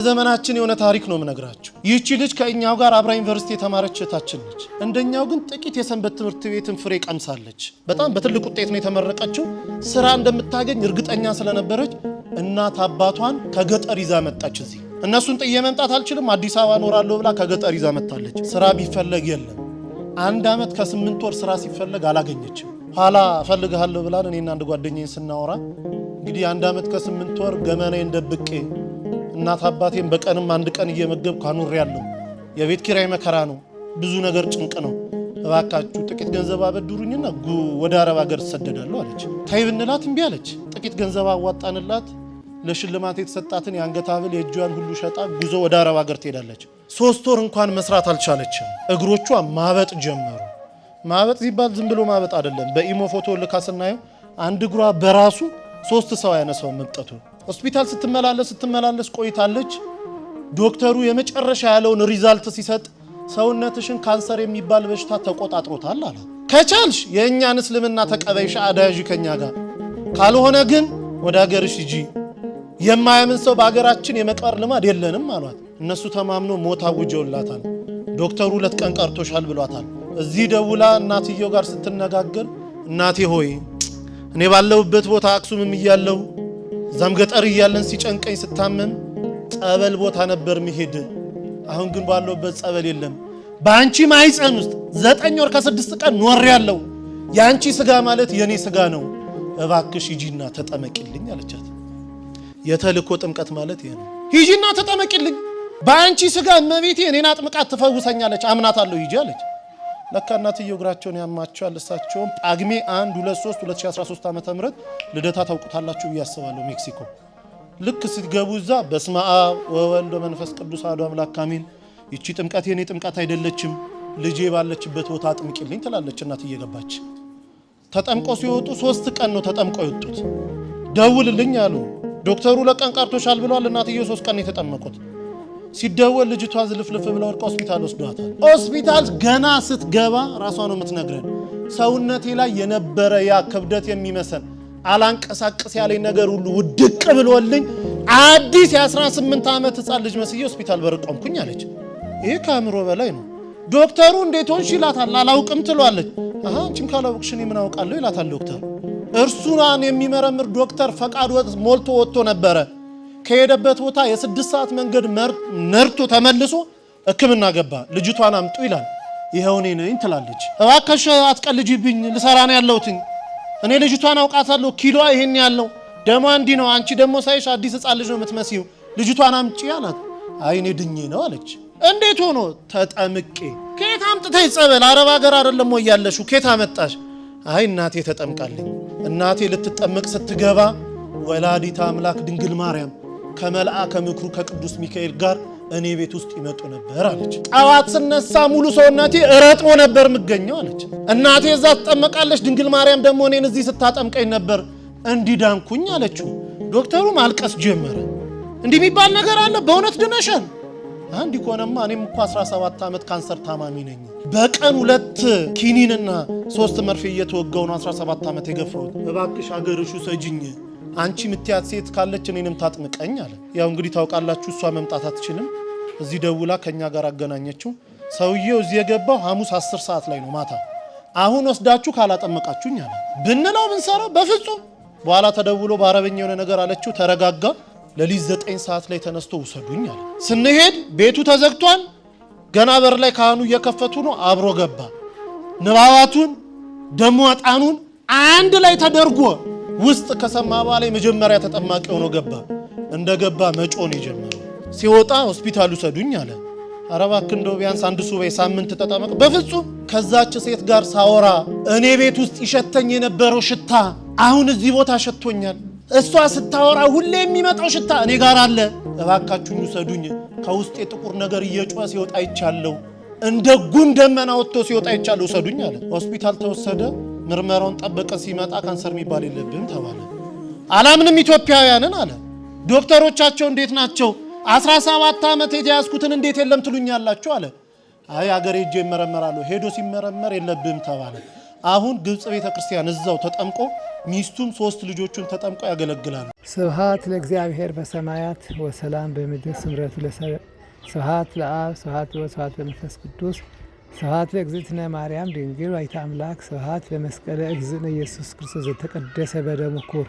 ዘመናችን የሆነ ታሪክ ነው ምነግራችሁ። ይህቺ ልጅ ከኛው ጋር አብራ ዩኒቨርሲቲ የተማረች እህታችን ነች። እንደኛው ግን ጥቂት የሰንበት ትምህርት ቤትን ፍሬ ቀምሳለች። በጣም በትልቅ ውጤት ነው የተመረቀችው። ስራ እንደምታገኝ እርግጠኛ ስለነበረች እናት አባቷን ከገጠር ይዛ መጣች። እዚህ እነሱን ጥዬ መምጣት አልችልም አዲስ አበባ ኖራለሁ ብላ ከገጠር ይዛ መጣለች። ስራ ቢፈለግ የለም። 1 አመት ከ8 ወር ስራ ሲፈለግ አላገኘችም። ኋላ ፈልግሃለሁ ብላ እኔና አንድ ጓደኛዬ ስናወራ እንግዲህ 1 አመት ከ8 ወር ገመናዬን ደብቄ እናት አባቴን በቀንም 1 ቀን እየመገብኩ አኑር ያለው የቤት ኪራይ መከራ ነው፣ ብዙ ነገር ጭንቅ ነው። እባካችሁ ጥቂት ገንዘብ አበድሩኝና ወደ አረብ ሀገር ተሰደዳለሁ አለች። ታይ ብንላት እምቢ አለች። ጥቂት ገንዘብ አዋጣንላት። ለሽልማት የተሰጣትን የአንገት ሐብል የእጇን ሁሉ ሸጣ ጉዞ ወደ አረብ ሀገር ትሄዳለች። 3 ወር እንኳን መስራት አልቻለችም። እግሮቿ ማበጥ ጀመሩ። ማበጥ ሲባል ዝም ብሎ ማበጥ አይደለም። በኢሞ ፎቶ ልካ ስናየው አንድ እግሯ በራሱ 3 ሰው ያነሳው መምጠቱ። ሆስፒታል ስትመላለስ ቆይታለች። ዶክተሩ የመጨረሻ ያለውን ሪዛልት ሲሰጥ ሰውነትሽን ካንሰር የሚባል በሽታ ተቆጣጥሮታል አለ። ከቻልሽ የእኛን እስልምና ተቀበይሽ አዳያጂ ከኛ ጋር፣ ካልሆነ ግን ወደ ሀገርሽ ሂጂ። የማያምን ሰው በሀገራችን የመቅበር ልማድ የለንም አሏት። እነሱ ተማምኖ ሞት አውጀውላታል። ዶክተሩ 2 ቀን ቀርቶሻል ብሏታል። እዚህ ደውላ እናትየው ጋር ስትነጋገር እናቴ ሆይ እኔ ባለሁበት ቦታ አክሱምም እያለሁ ዛም ገጠር እያለን ሲጨንቀኝ ስታመም ጸበል ቦታ ነበር መሄድ። አሁን ግን ባለሁበት ጸበል የለም። በአንቺ ማይፀን ውስጥ 9 ወር ከ6 ቀን ኖር ያለው ያንቺ ስጋ ማለት የኔ ስጋ ነው። እባክሽ ሂጂና ተጠመቂልኝ አለቻት። የተልኮ ጥምቀት ማለት ይሄ ነው። ሂጂና ተጠመቂልኝ፣ በአንቺ ስጋ እመቤቴ እኔን አጥምቃት ትፈውሰኛለች፣ አምናታለሁ፣ ሂጂ አለች። ለካ እናትየው እግራቸውን ያማቸዋል። እሳቸውም ጳጉሜ 1 2 3 2013 ዓ.ም ልደታ ታውቁታላችሁ ያስባለሁ ሜክሲኮ። ልክ ስትገቡ እዛ በስመ አብ ወወልድ ወመንፈስ ቅዱስ አሐዱ አምላክ አሜን፣ ይቺ ጥምቀት የኔ ጥምቀት አይደለችም፣ ልጄ ባለችበት ቦታ አጥምቂልኝ ትላለች እናትዬ። ገባች። ተጠምቆ ሲወጡ 3 ቀን ነው ተጠምቀው የወጡት። ደውልልኝ አሉ ዶክተሩ። ለቀን ቀርቶሻል ብሏል። እናትየው 3 ቀን የተጠመቁት። ሲደወል ልጅቷ ዝልፍልፍ ብላ ወርቃ ሆስፒታል ወስዷታል። ሆስፒታል ገና ስትገባ ራሷ ነው የምትነግረን፣ ሰውነቴ ላይ የነበረ ያ ክብደት የሚመሰል አላንቀሳቀስ ያለኝ ነገር ሁሉ ውድቅ ብሎልኝ አዲስ የ18 ዓመት ህፃን ልጅ መስዬ ሆስፒታል በር ቆምኩኝ አለች። ይሄ ከአእምሮ በላይ ነው። ዶክተሩ እንዴት ሆንሽ ይላታል። አላውቅም ትሏለች። አንቺም ካላውቅሽ እኔ ምን አውቃለሁ ይላታል ዶክተር። እርሱን የሚመረምር ዶክተር ፈቃድ ሞልቶ ወጥቶ ነበረ። ከሄደበት ቦታ የ6 ሰዓት መንገድ ነርቶ ተመልሶ ሕክምና ገባ። ልጅቷን አምጡ ይላል። ይሄው እኔ ነኝ ትላለች። እባክሽ አትቀልጂብኝ፣ ልሰራ ነው ያለሁት። እኔ ልጅቷን አውቃታለሁ፣ ኪሎዋ ይሄን ያለው ደሞ እንዲህ ነው። አንቺ ደሞ ሳይሽ አዲስ ህፃን ልጅ ነው የምትመስዪው፣ ልጅቷን አምጪ አላት። አይ እኔ ድኜ ነው አለች። እንዴት ሆኖ? ተጠምቄ። ከየት አምጥተሽ ጸበል? አረብ ሀገር አይደለም ወይ ያለሽው? ከየት አመጣሽ? አይ እናቴ ተጠምቃለኝ። እናቴ ልትጠመቅ ስትገባ ወላዲተ አምላክ ድንግል ማርያም ከመልአከ ምክሩ ከቅዱስ ሚካኤል ጋር እኔ ቤት ውስጥ ይመጡ ነበር አለች። ጠዋት ስነሳ ሙሉ ሰውነቴ እረጥቦ ነበር የምገኘው አለች። እናቴ እዛ ትጠመቃለች፣ ድንግል ማርያም ደግሞ እኔን እዚህ ስታጠምቀኝ ነበር፣ እንዲዳንኩኝ አለችው። ዶክተሩ ማልቀስ ጀመረ። እንዲህ የሚባል ነገር አለ? በእውነት ድነሻል? አንድ ይኮነማ እኔም እኮ 17 ዓመት ካንሰር ታማሚ ነኝ። በቀን 2 ኪኒንና 3 መርፌ እየተወጋው ነው 17 ዓመት የገፋሁት። እባክሽ አገርሹ ሰጂኝ፣ አንቺ ምትያት ሴት ካለች እኔንም ታጥምቀኝ አለ። ያው እንግዲህ ታውቃላችሁ እሷ መምጣት አትችልም። እዚህ ደውላ ከኛ ጋር አገናኘችው። ሰውየው እዚህ የገባው ሐሙስ 10 ሰዓት ላይ ነው ማታ። አሁን ወስዳችሁ ካላጠመቃችሁኝ አለ። ብንለው ብንሰራው በፍጹም። በኋላ ተደውሎ በአረበኛ የሆነ ነገር አለችው። ተረጋጋ። ለሊት 9 ሰዓት ላይ ተነስቶ ውሰዱኝ አለ። ስንሄድ ቤቱ ተዘግቷል። ገና በር ላይ ካህኑ እየከፈቱ ነው። አብሮ ገባ። ንባባቱን ደሞ አጣኑን አንድ ላይ ተደርጎ ውስጥ ከሰማ በኋላ መጀመሪያ ተጠማቂ ሆኖ ገባ። እንደገባ መጮን ይጀምራል። ሲወጣ ሆስፒታል ውሰዱኝ አለ። ኧረ እባክህ እንደው ቢያንስ 1 ሱባኤ ሳምንት ተጠመቅ። በፍጹም። ከዛች ሴት ጋር ሳወራ እኔ ቤት ውስጥ ይሸተኝ የነበረው ሽታ አሁን እዚህ ቦታ ሸቶኛል። እሷ ስታወራ ሁሌ የሚመጣው ሽታ እኔ ጋር አለ። እባካችሁኝ ውሰዱኝ። ከውስጥ የጥቁር ነገር እየጮኸ ሲወጣ ይቻለው፣ እንደ ጉም ደመና ወጥቶ ሲወጣ ይቻለው፣ ውሰዱኝ አለ። ሆስፒታል ተወሰደ። ምርመራውን ጠበቀ። ሲመጣ ካንሰር የሚባል የለብህም ተባለ። አላምንም ኢትዮጵያውያንን አለ። ዶክተሮቻቸው እንዴት ናቸው? 17 ዓመት የተያዝኩትን እንዴት የለም ትሉኛላችሁ አለ። አይ አገሬ ሄጄ ይመረመራለሁ። ሄዶ ሲመረመር የለብህም ተባለ። አሁን ግብጽ ቤተክርስቲያን እዛው ተጠምቆ ሚስቱም 3 ልጆቹን ተጠምቆ ያገለግላሉ። ስብሐት ለእግዚአብሔር በሰማያት ወሰላም በምድር ስምረቱ ስብሐት ለአብ ስብሐት ለወልድ ስብሐት ለመንፈስ ቅዱስ ስብሐት ለእግዝእትነ ማርያም ድንግል ወላዲተ አምላክ ስብሐት ለመስቀለ እግዝእነ ኢየሱስ ክርስቶስ ዘተቀደሰ በደሙ ኩር